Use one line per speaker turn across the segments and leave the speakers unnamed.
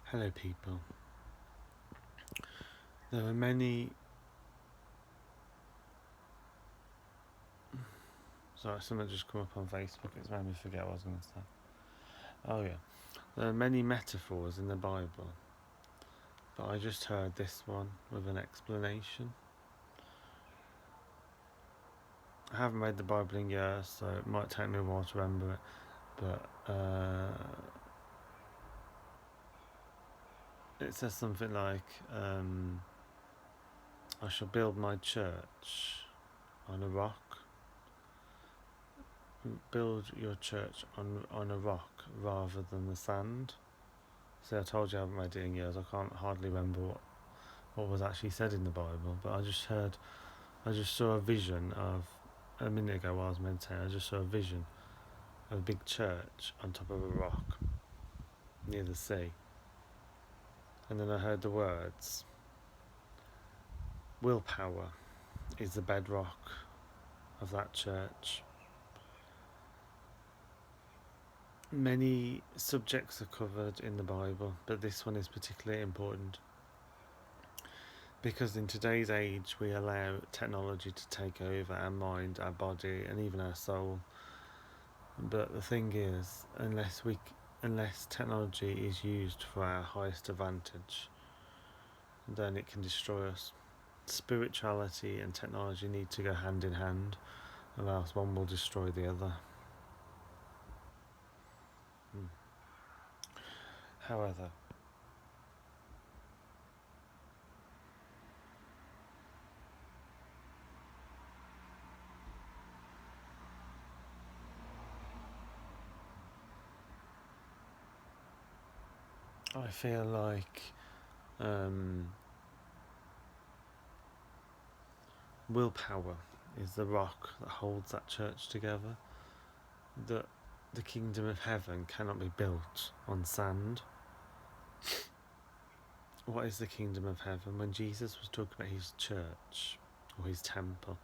Hello, people. There are many. Sorry, something just come up on Facebook. It's made me forget what I was going to say. Oh, yeah. There are many metaphors in the Bible, but I just heard this one with an explanation. I haven't read the Bible in years, so it might take me a while to remember it, but it says something like, I shall build my church on a rock. Build your church on a rock rather than the sand. See, I told you I haven't read it in years. I can't hardly remember what was actually said in the Bible, but I just saw a vision of, a minute ago while I was meditating, I just saw a vision of a big church on top of a rock near the sea. And then I heard the words, willpower is the bedrock of that church. Many subjects are covered in the Bible, but this one is particularly important because in today's age we allow technology to take over our mind, our body, and even our soul. But the thing is, unless technology is used for our highest advantage, then it can destroy us. Spirituality and technology need to go hand in hand, or else one will destroy the other. However, I feel like willpower is the rock that holds that church together. That the kingdom of heaven cannot be built on sand. What is the kingdom of heaven? When Jesus was talking about his church or his temple,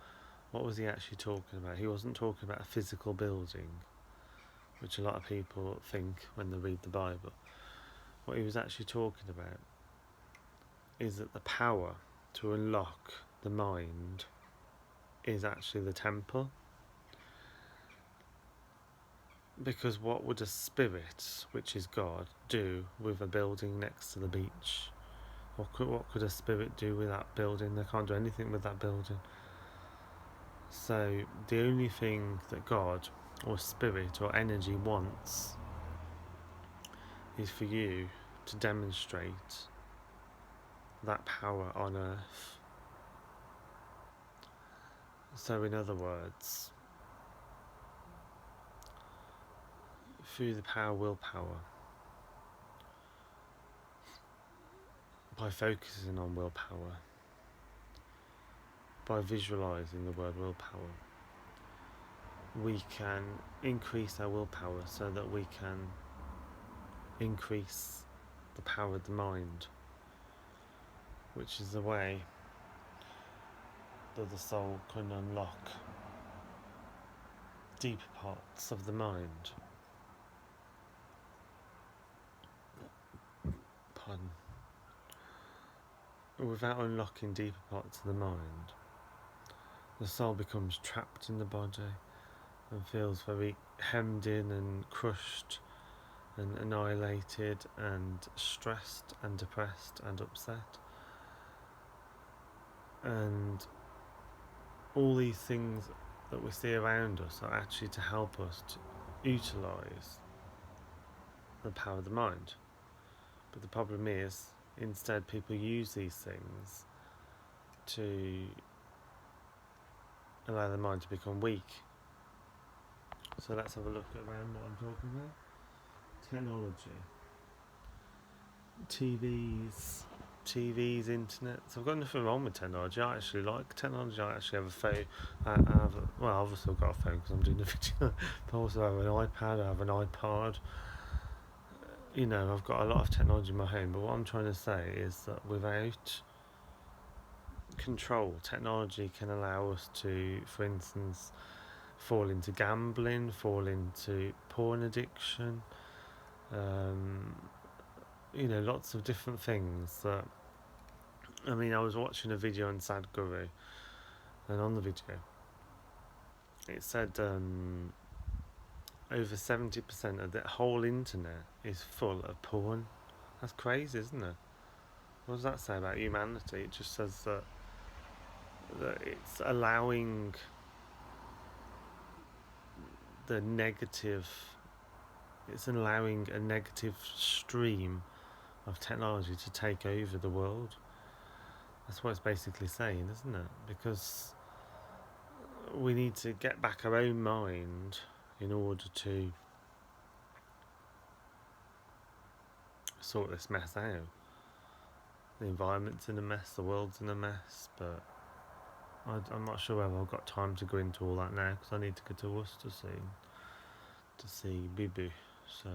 what was he actually talking about? He wasn't talking about a physical building, which a lot of people think when they read the Bible. What he was actually talking about is that the power to unlock the mind is actually the temple. Because what would a spirit, which is God, do with a building next to the beach? What could a spirit do with that building? They can't do anything with that building. So the only thing that God or spirit or energy wants is for you to demonstrate that power on earth. So in other words, through the power of willpower, by focusing on willpower, by visualizing the word willpower, we can increase our willpower so that we can increase the power of the mind, which is the way that the soul can unlock deeper parts of the mind. Pardon. Without unlocking deeper parts of the mind, the soul becomes trapped in the body and feels very hemmed in and crushed and annihilated and stressed and depressed and upset. And all these things that we see around us are actually to help us to utilise the power of the mind. But the problem is, instead people use these things to allow the mind to become weak. So let's have a look around what I'm talking about. Technology. TVs, internet. So I've got nothing wrong with technology. I actually like technology. I actually have a phone. Obviously I've got a phone because I'm doing the video. But I also have an iPad. I have an iPod. I've got a lot of technology in my home. But what I'm trying to say is that without control, technology can allow us to, for instance, fall into gambling, fall into porn addiction, Um, lots of different things that. I mean, I was watching a video on Sadhguru, and on the video, it said over 70% of the whole internet is full of porn. That's crazy, isn't it? What does that say about humanity? It just says that it's allowing the negative, it's allowing a negative stream of technology to take over the world. That's what it's basically saying, isn't it? Because we need to get back our own mind in order to sort this mess out. The environment's in a mess, the world's in a mess, but I'm not sure whether I've got time to go into all that now because I need to go to Worcester soon to see Bibu. So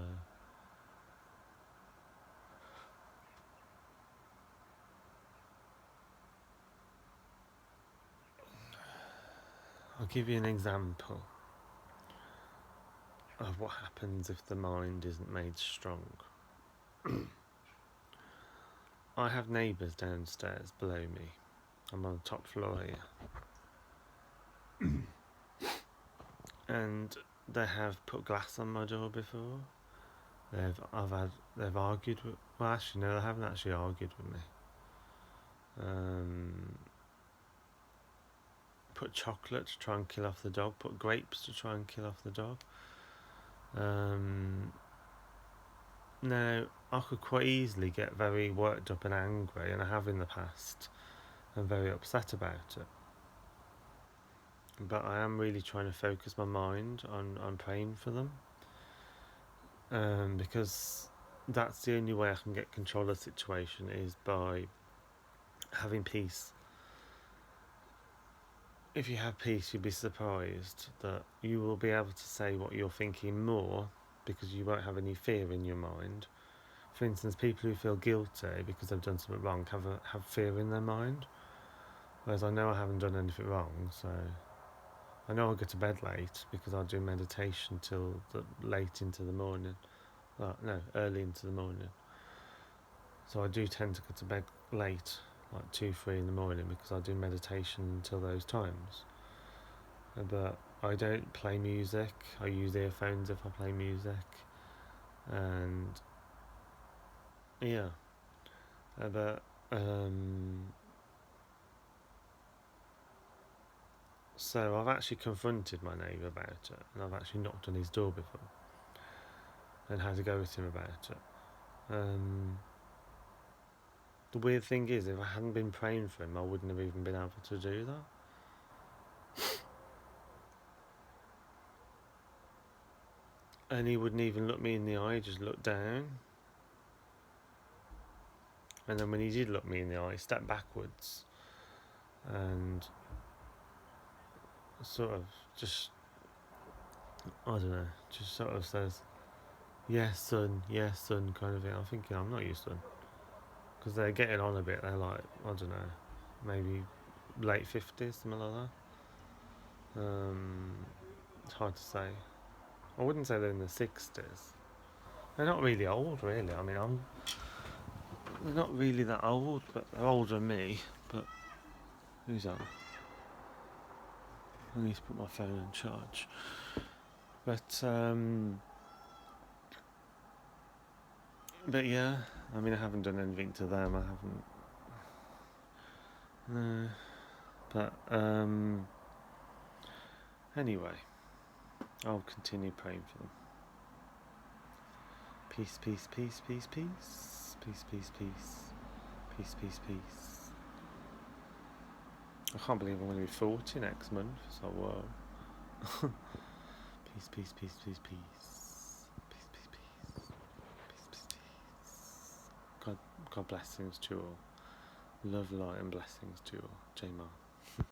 I'll give you an example of what happens if the mind isn't made strong. I have neighbours downstairs below me. I'm on the top floor here. And they have put glass on my door before. They've argued with, well, actually no, they haven't actually argued with me. Put chocolate to try and kill off the dog. Put grapes to try and kill off the dog. Now, I could quite easily get very worked up and angry, and I have in the past, and very upset about it. But I am really trying to focus my mind on praying for them, because that's the only way I can get control of the situation is by having peace. If you have peace, you'll be surprised that you will be able to say what you're thinking more because you won't have any fear in your mind. For instance, people who feel guilty because they've done something wrong have fear in their mind, whereas I know I haven't done anything wrong, so I know I'll go to bed late because I do meditation till late into the morning. Well, no, early into the morning. So I do tend to go to bed late, like 2, 3 in the morning, because I do meditation until those times. But I don't play music. I use earphones if I play music, and yeah. But so I've actually confronted my neighbour about it, and I've actually knocked on his door before and had to go with him about it. The weird thing is, if I hadn't been praying for him, I wouldn't have even been able to do that. And he wouldn't even look me in the eye, just look down. And then when he did look me in the eye, he stepped backwards and sort of just, I don't know, just sort of says, yes, son, kind of thing. I'm thinking, I'm not your son. Because they're getting on a bit. They're like, I don't know, maybe late 50s, something like that. It's hard to say. I wouldn't say they're in the 60s. They're not really old, really. I mean, they're not really that old, but they're older than me. But who's that? I need to put my phone on charge. But yeah, I mean, I haven't done anything to them. I haven't. No. But anyway, I'll continue praying for them. Peace, peace, peace, peace, peace. Peace, peace, peace. Peace, peace, peace. I can't believe I'm going to be 40 next month, so whoa. Peace, peace, peace, peace, peace. Peace, peace, peace. Peace, peace, peace. God blessings to you all. Love, light and blessings to you all. J Martha.